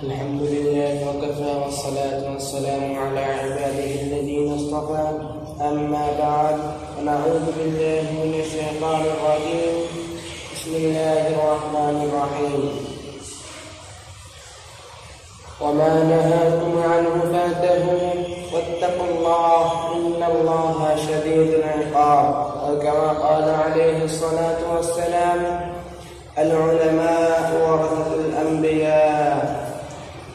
الحمد لله وكفى والصلاة والسلام على عباده الذين اصطفى أما بعد فنعوذ بالله من الشيطان الرجيم بسم الله الرحمن الرحيم وما نهاكم عنه فانتهوا واتقوا الله إن الله شديد العقاب وكما قال عليه الصلاة والسلام العلماء ورثة الأنبياء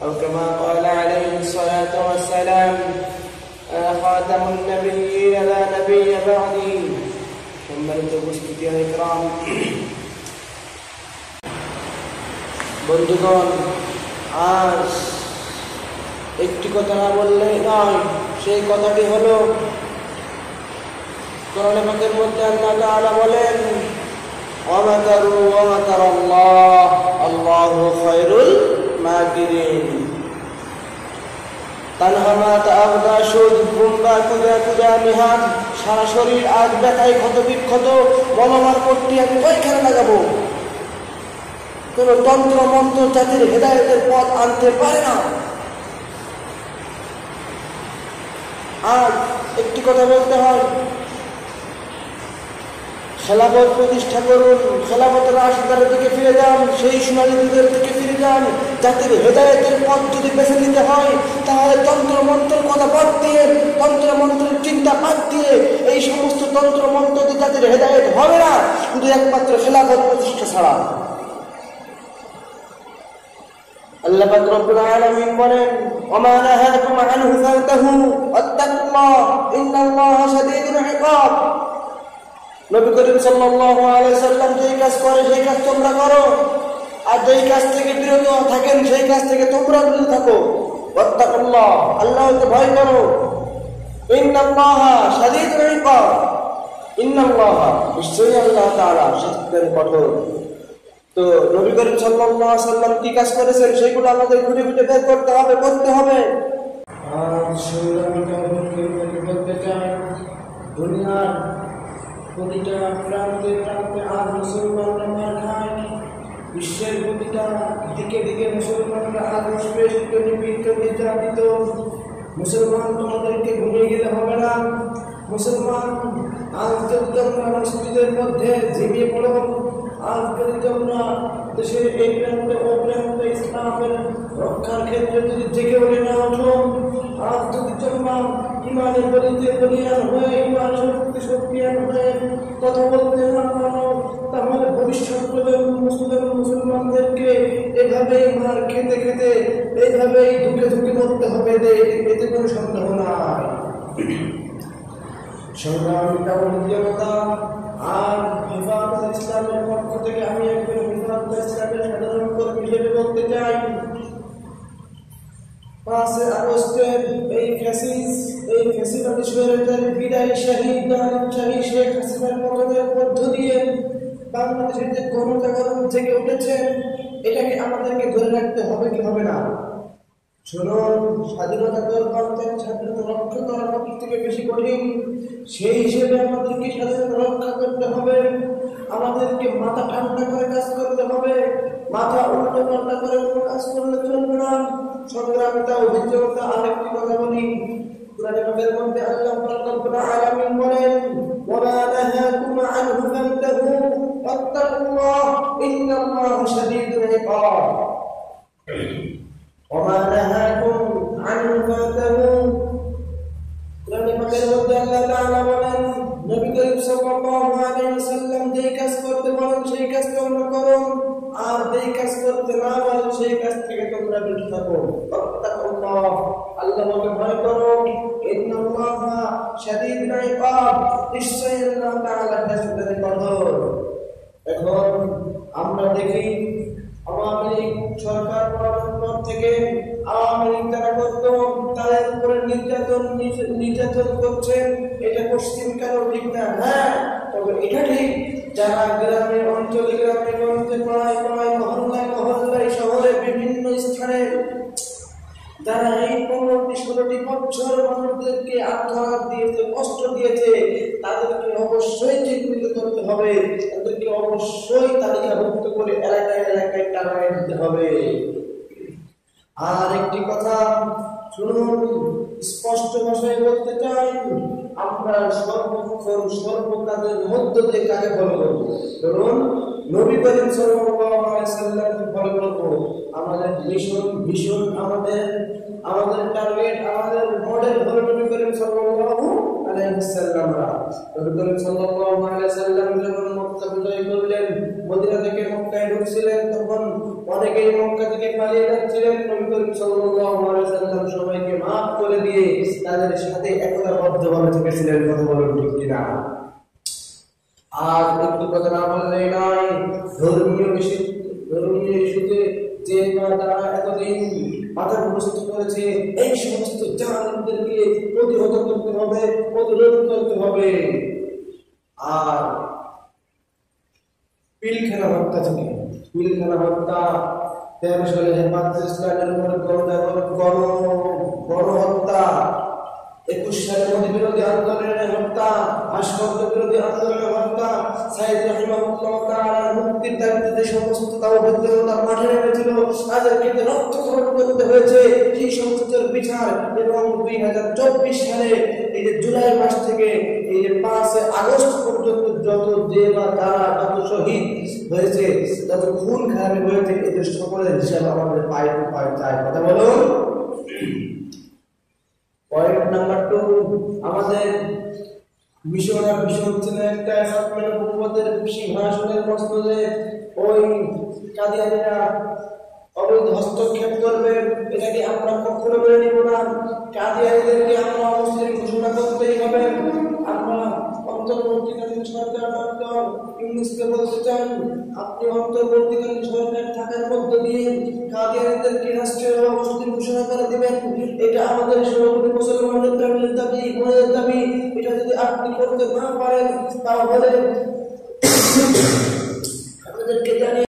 أو كما قال عليه الصلاة والسلام خاتم النبيين لا نبي بعدي ثم لتبسكت الإكرام বন্ধুগণ, আজ একটি কথা না বললেই নয়। সেই কথাটি হলো কোরআন পাকের মধ্যে আল্লাহ তাআলা বলেন ওয়ামাকারু ওয়ামাকারাল্লাহ আল্লাহু খায়রুল মাকিরিন। তানহামা তাআবদা শুদ বুম্বা কুজা কুজা নিহাত, সারা শরীর আজ ব্যথায় ক্ষত বিক্ষত, মলমার পট্টি আমি ওইখানে লাগাবো। কোন তন্ত্র মন্ত্র জাতির হেদায়েতের পথ আনতে পারে না। আজ একটি কথা বলতে হয়, খেলাফত প্রতিষ্ঠা করুন, খেলাফতের রাশিদারের দিকে ফিরে যান, সেই সোনালী যুগের দিকে ফিরে যান। জাতির হেদায়েতের পথ যদি বেছে নিতে হয় তাহলে তন্ত্র মন্ত্রের কথা বাদ দিয়ে, তন্ত্র মন্ত্রের চিন্তা বাদ দিয়ে এই সমস্ত তন্ত্র মন্ত্র দিয়ে জাতির হেদায়েত হবে না, শুধু একমাত্র খেলাফত প্রতিষ্ঠা ছাড়া। আল্লাহ পাক রব্বুল আলামিন বলেন ওমা নাহাকুম আনহু ফান্তাহু ওয়াত্তাকুল্লাহ ইন্নাল্লাহা শাদীদুল ইকাব। নবী করিম সাল্লাল্লাহু আলাইহি সাল্লাম যেই কাজ করে সেই কাজ তোমরা করো, আর যেই কাজ থেকে বিরত থাকেন সেই কাজ থেকে তোমরা বিরত থাকো। ওয়াত্তাকুল্লাহ, আল্লাহকে ভয় করো। ইন্নাল্লাহা শাদীদুল ইকাব, ইন্নাল্লাহা, নিশ্চয়ই আল্লাহ তাআলা শাস্তির কঠোর। তো নবী করিম সাল্লাল্লাহু আলাইহি সাল্লাম কি কাজ করেছেন সেগুলো আমাদের খুঁজে খুঁজে বের করতে হবে, করতে হবে। আর বলতে চাই, দুনিয়ার প্রতিটা প্রান্তে প্রান্তে আজ মুসলমানরা মার খায়। বিশ্বের প্রতিটা দিকে দিকে মুসলমানরা আজ নিষ্পেষিত, নিপীড়িত, নির্যাতিত। মুসলমান তোমাদেরকে ঘুমিয়ে গেলে হবে না। মুসলমান আজ যদি তোমরা মসজিদের মধ্যে ঝিমিয়ে পড়ো, আজ যদি তোমরা দেশের এই প্রান্তে ও প্রান্তে ইসলামের রক্ষার ক্ষেত্রে যদি জেগে ওঠে না ওঠো, আজ যদি তোমরা ইমানের বলিতে বলিয়ান হয়ে, ইমান শক্তিয়ান হয়ে কথা বলতে না পারো, তাহলে ভবিষ্যৎ মুসলমানদেরকে এভাবেই মার খেতে খেতে, এইভাবেই ধুকে ধুকে মরতে হবে। এতে কোনো সন্দেহ নাই। সংগ্রামী জনতা, আর হেফাজত ইসলামের পক্ষ থেকে আমি একজন হেফাজত ইসলামের সাধারণ কর্মী হিসেবে বলতে চাই, 5 আগস্টের এই ফ্যাসিবাদী স্বৈরাচারী বিদায়ী শহীদ শেখ হাসিনার পতনের মধ্য দিয়ে বাংলাদেশের যে গণজাগরণ জেগে উঠেছে, এটাকে আমাদেরকে ধরে রাখতে হবে কি হবে না? শুনুন, স্বাধীনতা দরকার, স্বাধীনতা রক্ষা করা আমাদের থেকে বেশি কঠিন। সেই হিসেবে আমাদেরকে স্বাধীনতা রক্ষা করতে হবে। আমাদেরকে মাথা ঠান্ডা করে কাজ করতে হবে। মাথা উল্টো পাল্টা করে কোনো কাজ করলে চলবে না। সংগ্রামিতা, অভিযোগতা, আরেকটি কথা বলি, কোরআনে পাকের মধ্যে আল্লাহ রাব্বুল আলামিন বলেন ওয়া নাহাকুম আনহু ফান্তাহু ওয়াত্তাকুল্লাহ ইন্নাল্লাহা শাদীদুল ইকাব। ওয়া নাহাকুম আনহু ফান্তাহু, কোরআনে পাকের মধ্যে আল্লাহ তাআলা বলেন নবী করিম সাল্লাল্লাহু আলাইহি ওয়াসাল্লাম যেই কাজ করতে বলেন সেই কাজ তোমরা করো, আর যেই কাজ করতে না বলেন সেই কাজ থেকে তোমরা বিরত থাকো। ওয়াত্তাকুল্লাহ, আল্লাহকে ভয় করো। ইন্নাল্লাহা শাদীদুল ইকাব, নিশ্চয়ই আল্লাহ তাআলা শাস্তির কঠোর। এখন আমরা দেখি আওয়ামী লীগ সরকার পর থেকে আওয়ামী লীগ যারা করত তাদের উপরে নির্যাতন করছে। এটা পশ্চিম কেন ঠিক না? হ্যাঁ, তবে এটা ঠিক, যারা গ্রামে অঞ্চলে গ্রামে গঞ্জে পাড়ায় পাড়ায় মহল্লায় মহল্লায় শহরে বিভিন্ন স্থানে যারা এই 15-16 বছর মানুষদেরকে আঘাত দিয়েছে, কষ্ট দিয়েছে, তাদেরকে অবশ্যই চিহ্নিত করতে হবে। তাদেরকে অবশ্যই তালিকাভুক্ত করে এলাকায় এলাকায় টাকা দিতে হবে। আর একটি কথা শুনুন, স্পষ্ট ভাষায় বলতে চাই, আমরা সর্বক্ষণ সর্বকালের মধ্য দিয়ে কাকে ফলো করবো? ধরুন নবী করিম সাল্লাল্লাহু আলাইহি ওয়াসাল্লামকে ফলো করবো। আমাদের ভীষণ আমাদের টার্গেট, আমাদের মডেল হলো নবী করিম সাল্লাল্লাহু আলাইহি ওয়াসাল্লাম। নবী করিম সাল্লাল্লাহু আলাইহি ওয়াসাল্লাম যখন মক্কা বিজয় করলেন, মদিনা থেকে মক্কায় ঢুকছিলেন, তখন অনেকেই মক্কা থেকে পালিয়ে যাচ্ছিলেন। নবী করিম সাল্লাল্লাহু আলাইহি ওয়াসাল্লাম সবাইকে মাফ করে দিয়ে তাদের সাথে একতাবদ্ধভাবে থেকেছিলেন। কথা বলুন ঠিক কিনা? আর একটু কথা না বললেই নয়, ধর্মীয় ইস্যুতে যে তারা এতদিন বাধাগ্রস্ত করেছে, এই সমস্ত জালিমদেরকে প্রতিহত করতে হবে, প্রতিরোধ করতে হবে। আর পিলখানা হত্যা থেকে, পিলখানা হত্যা 13 সালে হেফাজত ইসলামের উপর গণহত্যা, 21 সালে মোদী বিরোধী আন্দোলনের হত্যা, ভাস্কর্য বিরোধী আন্দোলনের হত্যা, সাইদ রাহিমাহুল্লাহ তাআলা মুক্তির দাবিতে যে সমস্ত তাওহীদ জনতা মাঠে নেমেছিল, তাদেরকে রক্তক্ষরণ করতে হয়েছে, সেই সমস্তের বিচার। এবং 2024 সালে এই যে জুলাই মাস থেকে এই যে 5 আগস্ট পর্যন্ত যত যে বা তারা যত শহীদ হয়েছে, যত খুন খারাপি হয়েছে, এদের সকলের হিসাব আমাদের পায় চাই। কথা বলুন। পয়েন্ট নাম্বার 2, আমাদের মিশন ছিল একটা উপদের সিংহাসনের প্রশ্ন, যে ওই কাদিয়ানীরা অবৈধ হস্তক্ষেপ করবে, এটাকে আমরা কখনো মেনে নিব না। কাদিয়ানীদেরকে আমরা অমুসলিম ঘোষণা করতেই হবে। আমরা অন্তর্বর্তীকালীন সরকার ডক্টর ইউনূসকে বলতে চান, আপনি অন্তর্বর্তীকালীন সরকার থাকার মধ্য দিয়ে কাদিয়ানীদেরকে রাষ্ট্রীয় মুসলিম ঘোষণা করে দিবেন। এটা আমাদের সর্বপ্রতি মুসলমানদের দাবি, মনের দাবি। এটা যদি আপনি করতে না পারেন, তাহলে আমাদেরকে জানিয়ে